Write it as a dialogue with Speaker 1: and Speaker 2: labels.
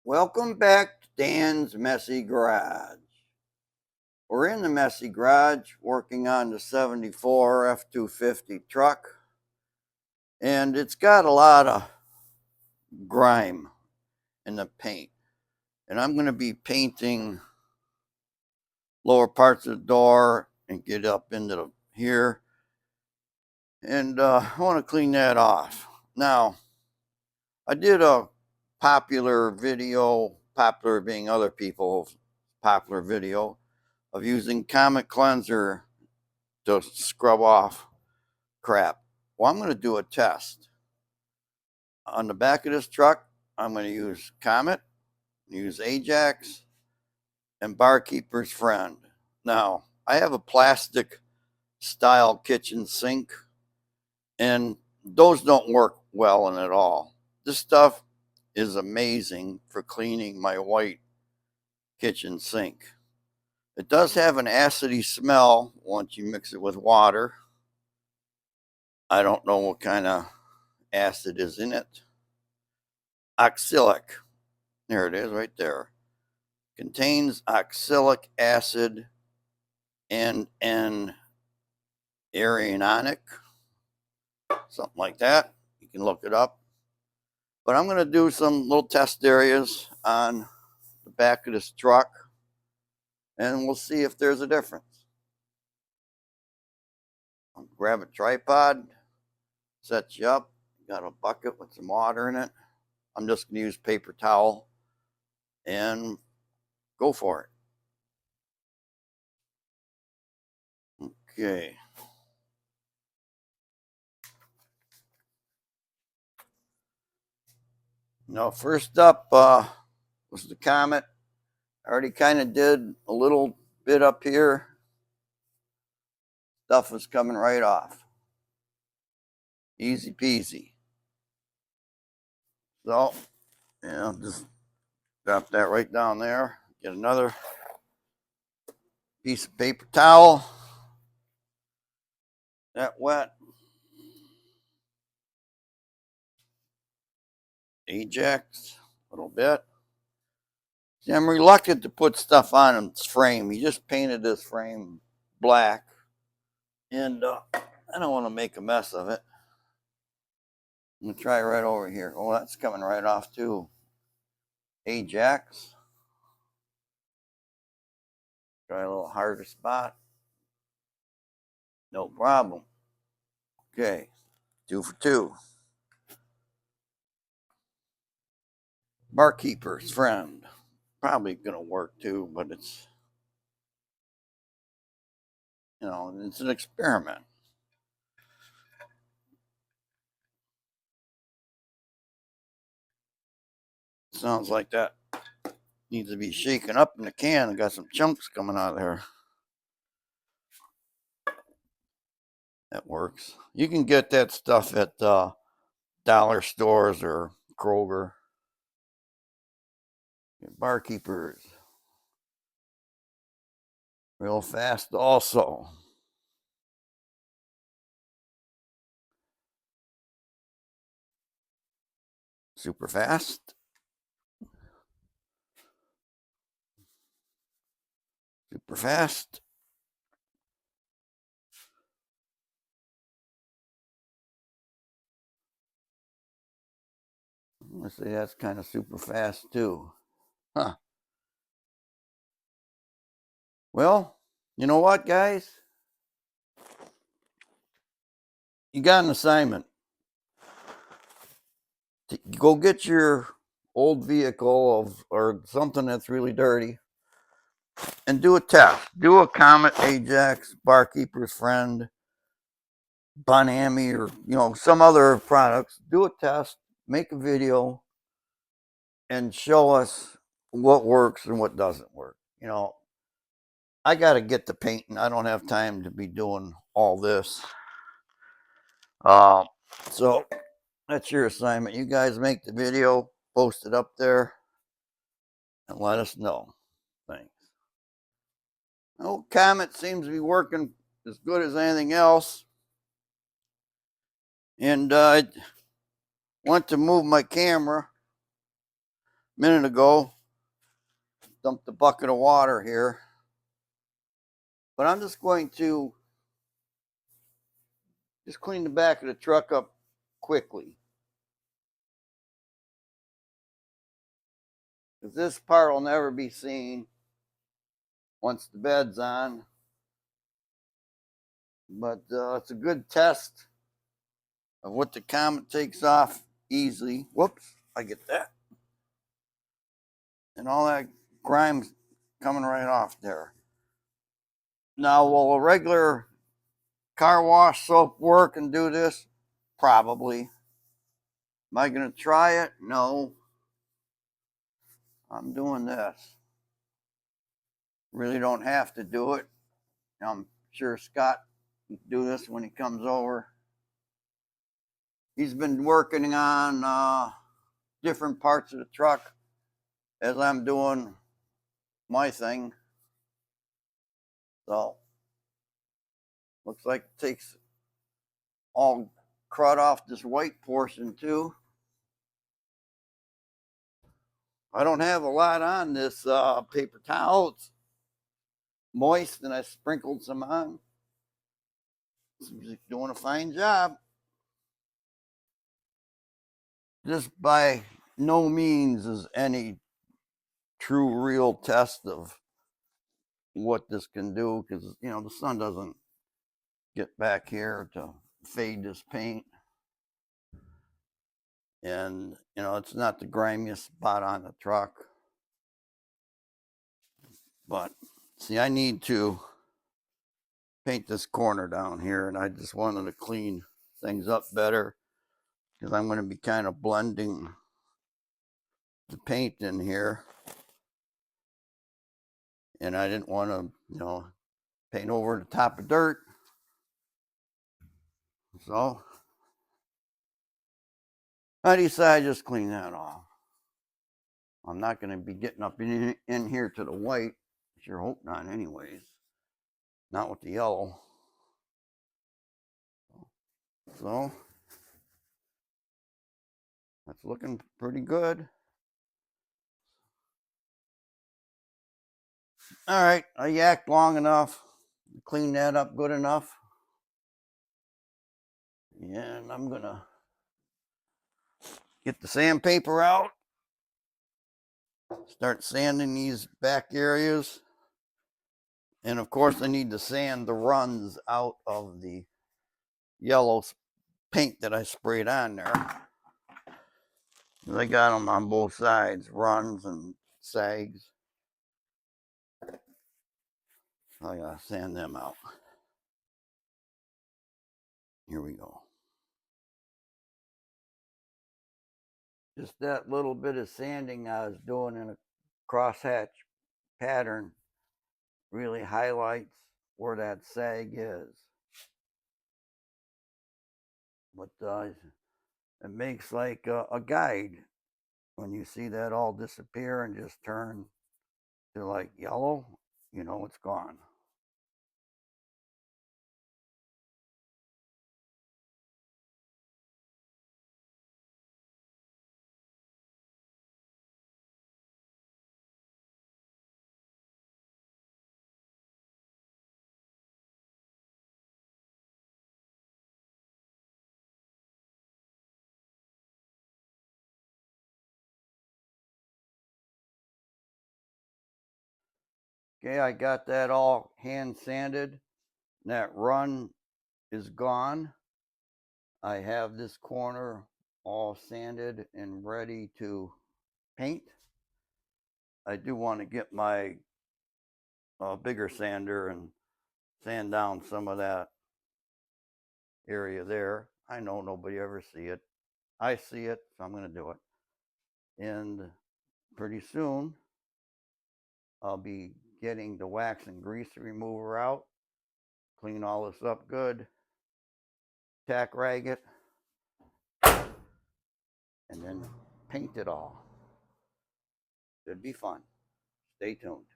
Speaker 1: Welcome back to Dan's Messy Garage. We're in the Messy Garage working on the 74 F250 truck, and it's got a lot of grime in the paint. And I'm going to be painting lower parts of the door and get up into here. And I want to clean that off. Now, I did a popular video, popular being other people's popular video, of using Comet Cleanser to scrub off crap. Well, I'm going to do a test. On the back of this truck, I'm going to use Comet, use Ajax, and Barkeeper's Friend. Now, I have a plastic style kitchen sink, and those don't work well in it all. This stuff is amazing for cleaning my white kitchen sink. It does have an acidy smell once you mix it with water. I don't know what kind of acid is in it. Oxalic. There it is right there. Contains oxalic acid and an arianic, something like that. You can look it up. But I'm going to do some little test areas on the back of this truck, and we'll see if there's a difference. I'll grab a tripod, set you up. Got a bucket with some water in it. I'm just going to use paper towel and go for it. Okay. Now, first up was the Comet. I already kind of did a little bit up here. Stuff is coming right off. Easy peasy. So, just drop that right down there. Get another piece of paper towel. That wet. Ajax a little bit. See, I'm reluctant to put stuff on its frame. He just painted this frame black, and I don't want to make a mess of it. I'm gonna try right over here. Oh, that's coming right off too. Ajax. Try a little harder spot. No problem. Okay, 2 for 2. Barkeeper's Friend. Probably gonna work too, but it's it's an experiment. Sounds like that needs to be shaken up in the can. I got some chunks coming out of there. That works. You can get that stuff at dollar stores or Kroger. Barkeepers. Real fast also. Super fast. Super fast. Let's say that's kind of super fast too. Huh. Well, you know what, guys? You got an assignment. Go get your old vehicle or something that's really dirty and do a test. Do a Comet, Ajax, Barkeeper's Friend, Bonami, or some other products. Do a test, make a video, and show us what works and what doesn't work. I got to get to painting. I don't have time to be doing all this. So that's your assignment. You guys make the video, post it up there, and let us know. Thanks. Oh, Comet seems to be working as good as anything else. And I want to move my camera minute ago. Dumped a bucket of water here. But I'm just going to just clean the back of the truck up quickly. Because this part will never be seen once the bed's on. But it's a good test of what the Comet takes off easily. Whoops, I get that. And all that grime's coming right off there. Now, will a regular car wash soap work and do this? Probably. Am I going to try it? No. I'm doing this. Really don't have to do it. I'm sure Scott can do this when he comes over. He's been working on different parts of the truck as I'm doing my thing. So, looks like it takes all crud off this white portion too. I don't have a lot on this paper towel. It's moist and I sprinkled some on. It's doing a fine job. This by no means is any true real test of what this can do, because you know the sun doesn't get back here to fade this paint, and you know it's not the grimiest spot on the truck. But see, I need to paint this corner down here, and I just wanted to clean things up better because I'm going to be kind of blending the paint in here, and I didn't want to, you know, paint over the top of dirt. So I decided just clean that off. I'm not going to be getting up in here to the white. Sure hope not anyways. Not with the yellow. So that's looking pretty good. All right, I yacked long enough. Clean that up good enough. And I'm going to get the sandpaper out. Start sanding these back areas. And of course, I need to sand the runs out of the yellow paint that I sprayed on there. I got them on both sides, runs and sags. I gotta sand them out. Here we go. Just that little bit of sanding I was doing in a crosshatch pattern really highlights where that sag is. But it makes like a guide when you see that all disappear and just turn to like yellow, you know it's gone. Okay, I got that all hand sanded. That run is gone. I have this corner all sanded and ready to paint. I do want to get my bigger sander and sand down some of that area there. I know nobody ever see it. I see it, so I'm going to do it. And pretty soon, I'll be getting the wax and grease remover out, clean all this up good, tack rag it, and then paint it all. It'd be fun. Stay tuned.